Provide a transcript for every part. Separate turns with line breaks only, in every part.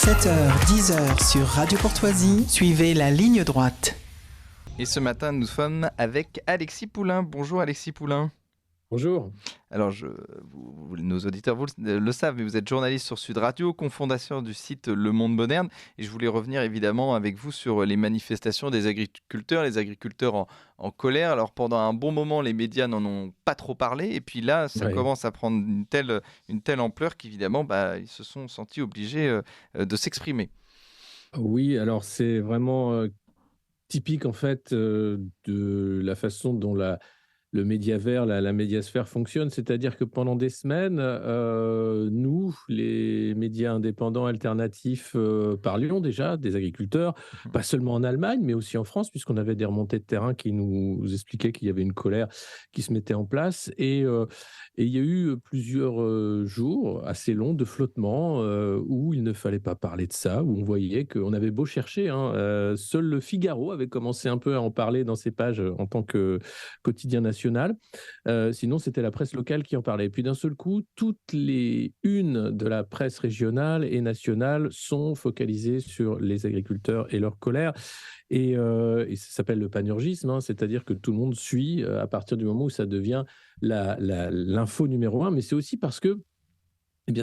7h, 10h sur Radio Courtoisie, suivez la ligne droite.
Et ce matin, nous sommes avec Alexis Poulain. Bonjour Alexis Poulain.
Bonjour.
Alors, nos auditeurs vous le savent, mais vous êtes journaliste sur Sud Radio, cofondateur du site Le Monde Moderne. Et je voulais revenir évidemment avec vous sur les manifestations des agriculteurs, les agriculteurs en colère. Alors, pendant un bon moment, les médias n'en ont pas trop parlé. Et puis là, ça commence à prendre une telle ampleur qu'évidemment, ils se sont sentis obligés de s'exprimer.
Oui, alors c'est vraiment typique en fait de la façon dont le médiavers, la médiasphère fonctionne, c'est-à-dire que pendant des semaines, nous, les médias indépendants alternatifs, parlions déjà des agriculteurs, pas seulement en Allemagne, mais aussi en France, puisqu'on avait des remontées de terrain qui nous expliquaient qu'il y avait une colère qui se mettait en place. Et il y a eu plusieurs jours assez longs de flottement où il ne fallait pas parler de ça, où on voyait qu'on avait beau chercher. Seul le Figaro avait commencé un peu à en parler dans ses pages en tant que quotidien national. Sinon, c'était la presse locale qui en parlait. Et puis d'un seul coup, toutes les unes de la presse régionale et nationale sont focalisées sur les agriculteurs et leur colère. Et ça s'appelle le panurgisme, c'est-à-dire que tout le monde suit à partir du moment où ça devient l'info numéro un. Mais c'est aussi parce que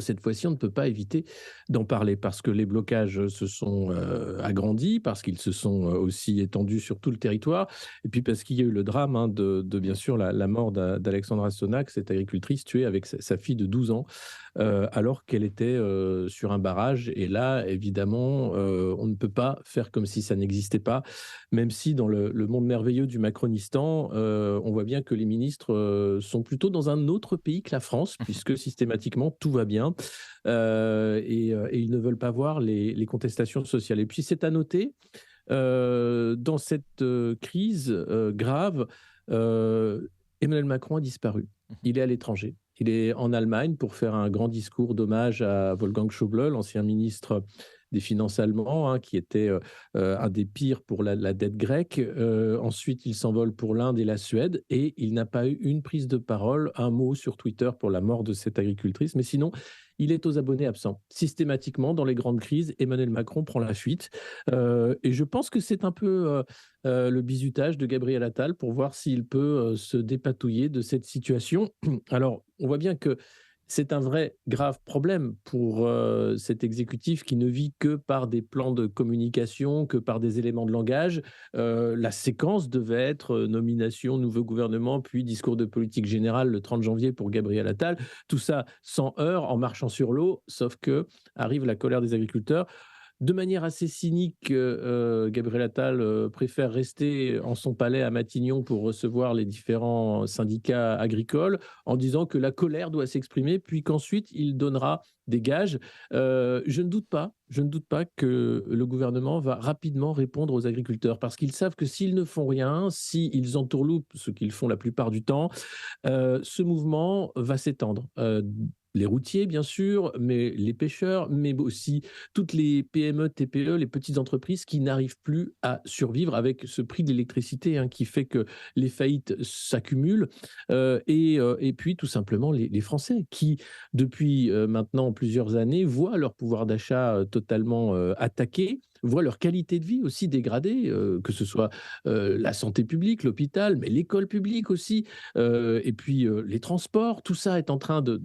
cette fois-ci, on ne peut pas éviter d'en parler parce que les blocages se sont agrandis, parce qu'ils se sont aussi étendus sur tout le territoire, et puis parce qu'il y a eu le drame de bien sûr, la mort d'Alexandra Sonac, cette agricultrice tuée avec sa fille de 12 ans, alors qu'elle était sur un barrage. Et là, évidemment, on ne peut pas faire comme si ça n'existait pas, même si dans le monde merveilleux du macronistan, on voit bien que les ministres sont plutôt dans un autre pays que la France, puisque systématiquement, tout va bien. Et ils ne veulent pas voir les contestations sociales. Et puis, c'est à noter, dans cette crise grave, Emmanuel Macron a disparu. Il est à l'étranger. Il est en Allemagne pour faire un grand discours d'hommage à Wolfgang Schäuble, l'ancien ministre des Finances allemand, qui était un des pires pour la dette grecque. Ensuite, il s'envole pour l'Inde et la Suède et il n'a pas eu une prise de parole, un mot sur Twitter pour la mort de cette agricultrice. Mais sinon, il est aux abonnés absents. Systématiquement, dans les grandes crises, Emmanuel Macron prend la fuite. Et je pense que c'est un peu le bizutage de Gabriel Attal pour voir s'il peut se dépatouiller de cette situation. Alors, on voit bien que c'est un vrai grave problème pour cet exécutif qui ne vit que par des plans de communication, que par des éléments de langage. La séquence devait être nomination, nouveau gouvernement, puis discours de politique générale le 30 janvier pour Gabriel Attal. Tout ça sans heurts, en marchant sur l'eau, sauf que arrive la colère des agriculteurs. De manière assez cynique, Gabriel Attal préfère rester en son palais à Matignon pour recevoir les différents syndicats agricoles en disant que la colère doit s'exprimer, puis qu'ensuite il donnera des gages. Je ne doute pas que le gouvernement va rapidement répondre aux agriculteurs parce qu'ils savent que s'ils ne font rien, s'ils entourloupent ce qu'ils font la plupart du temps, ce mouvement va s'étendre. Les routiers, bien sûr, mais les pêcheurs, mais aussi toutes les PME, TPE, les petites entreprises qui n'arrivent plus à survivre avec ce prix de l'électricité qui fait que les faillites s'accumulent. Et puis, tout simplement, les Français qui, depuis maintenant plusieurs années, voient leur pouvoir d'achat totalement attaqué, voient leur qualité de vie aussi dégradée, que ce soit la santé publique, l'hôpital, mais l'école publique aussi, et puis les transports, tout ça est en train de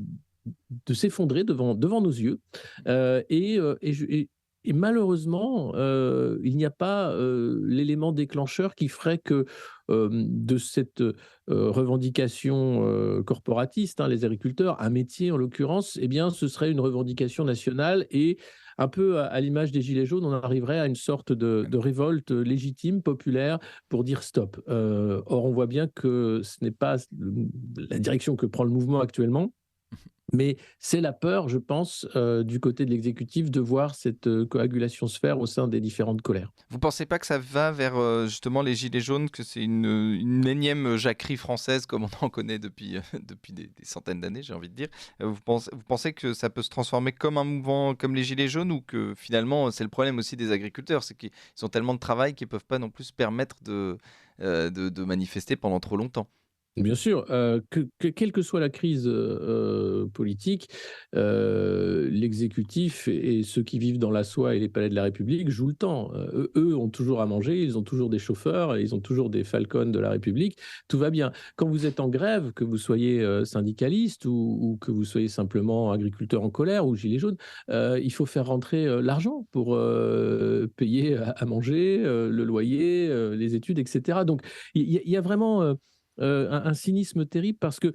s'effondrer devant nos yeux. Et malheureusement, il n'y a pas l'élément déclencheur qui ferait que de cette revendication corporatiste, les agriculteurs, un métier en l'occurrence, eh bien, ce serait une revendication nationale et un peu à l'image des Gilets jaunes, on arriverait à une sorte de révolte légitime, populaire, pour dire stop. Or, on voit bien que ce n'est pas la direction que prend le mouvement actuellement. Mais c'est la peur, je pense, du côté de l'exécutif de voir cette coagulation se faire au sein des différentes colères.
Vous ne pensez pas que ça va vers justement les gilets jaunes, que c'est une énième jacquerie française comme on en connaît depuis des centaines d'années, j'ai envie de dire. Vous pensez que ça peut se transformer comme un mouvement comme les gilets jaunes ou que finalement c'est le problème aussi des agriculteurs, c'est qu'ils ont tellement de travail qu'ils ne peuvent pas non plus se permettre de manifester pendant trop longtemps?
Bien sûr, quelle que soit la crise politique, l'exécutif et ceux qui vivent dans la soie et les palais de la République jouent le temps. Eux ont toujours à manger, ils ont toujours des chauffeurs, ils ont toujours des Falcons de la République, tout va bien. Quand vous êtes en grève, que vous soyez syndicaliste ou que vous soyez simplement agriculteur en colère ou gilet jaune, il faut faire rentrer l'argent pour payer à manger, le loyer, les études, etc. Donc il y a vraiment un cynisme terrible parce que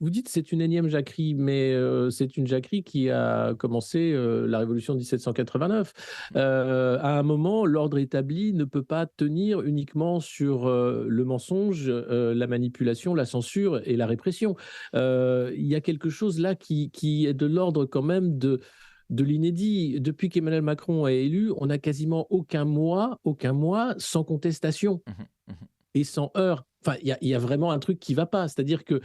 vous dites c'est une énième jacquerie, mais c'est une jacquerie qui a commencé la révolution de 1789. À un moment, l'ordre établi ne peut pas tenir uniquement sur le mensonge, la manipulation, la censure et la répression. Il y a quelque chose là qui est de l'ordre quand même de l'inédit. Depuis qu'Emmanuel Macron est élu, on n'a quasiment aucun mois sans contestation
Mhm, mhm.
et sans heurts. Enfin, il y a vraiment un truc qui ne va pas. C'est-à-dire que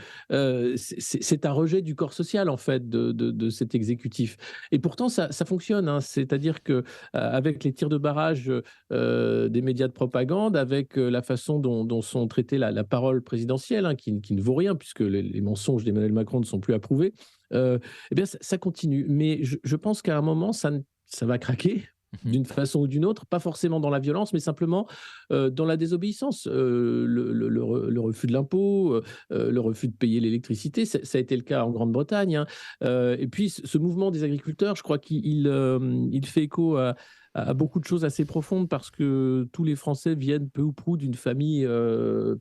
c'est un rejet du corps social, en fait, de cet exécutif. Et pourtant, ça fonctionne. Hein. C'est-à-dire qu'avec les tirs de barrage des médias de propagande, avec la façon dont sont traitées la parole présidentielle, hein, qui ne vaut rien, puisque les mensonges d'Emmanuel Macron ne sont plus approuvés, eh bien, ça continue. Mais je pense qu'à un moment, ça va craquer
Mhm.
d'une façon ou d'une autre, pas forcément dans la violence, mais simplement dans la désobéissance, le refus de l'impôt, le refus de payer l'électricité, ça a été le cas en Grande-Bretagne. Hein. Et puis ce mouvement des agriculteurs, je crois qu'il fait écho à beaucoup de choses assez profondes parce que tous les Français viennent peu ou prou d'une famille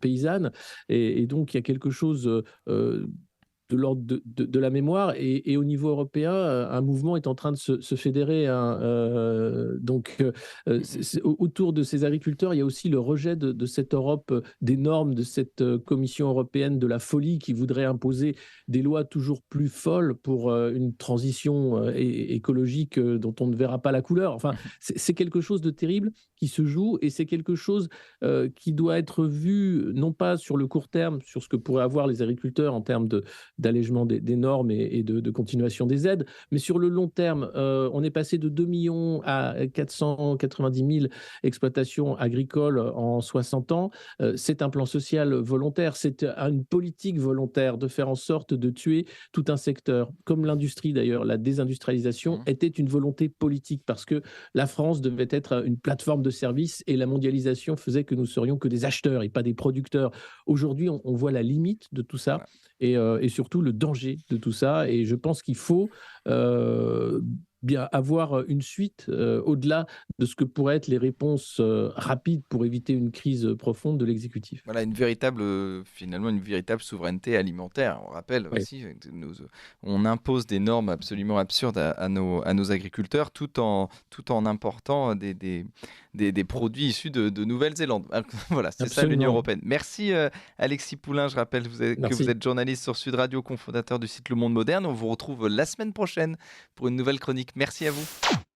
paysanne et donc il y a quelque chose de l'ordre de la mémoire et au niveau européen, un mouvement est en train de se fédérer. Hein,
Mhm.
autour de ces agriculteurs, il y a aussi le rejet de cette Europe des normes, de cette Commission européenne de la folie qui voudrait imposer des lois toujours plus folles pour une transition écologique dont on ne verra pas la couleur. Enfin,
Mhm.
c'est quelque chose de terrible qui se joue et c'est quelque chose qui doit être vu non pas sur le court terme, sur ce que pourraient avoir les agriculteurs en termes d'allègement des normes et de continuation des aides. Mais sur le long terme, on est passé de 2 millions à 490 000 exploitations agricoles en 60 ans. C'est un plan social volontaire, c'est une politique volontaire de faire en sorte de tuer tout un secteur. Comme l'industrie d'ailleurs, la désindustrialisation
Mhm.
était une volonté politique parce que la France devait être une plateforme de services et la mondialisation faisait que nous serions que des acheteurs et pas des producteurs. Aujourd'hui, on voit la limite de tout ça
Voilà.
et surtout le danger de tout ça. Et je pense qu'il faut bien avoir une suite au-delà de ce que pourraient être les réponses rapides pour éviter une crise profonde de l'exécutif.
Voilà, finalement, une véritable souveraineté alimentaire. On rappelle
Oui,
aussi, on impose des normes absolument absurdes à nos agriculteurs tout en important des produits issus de Nouvelle-Zélande. Voilà, c'est ça l'Union
absolument.
européenne. Merci Alexis Poulain. Je rappelle que vous
Merci.
êtes journaliste sur Sud Radio, cofondateur du site Le Monde Moderne. On vous retrouve la semaine prochaine pour une nouvelle chronique. Merci à vous.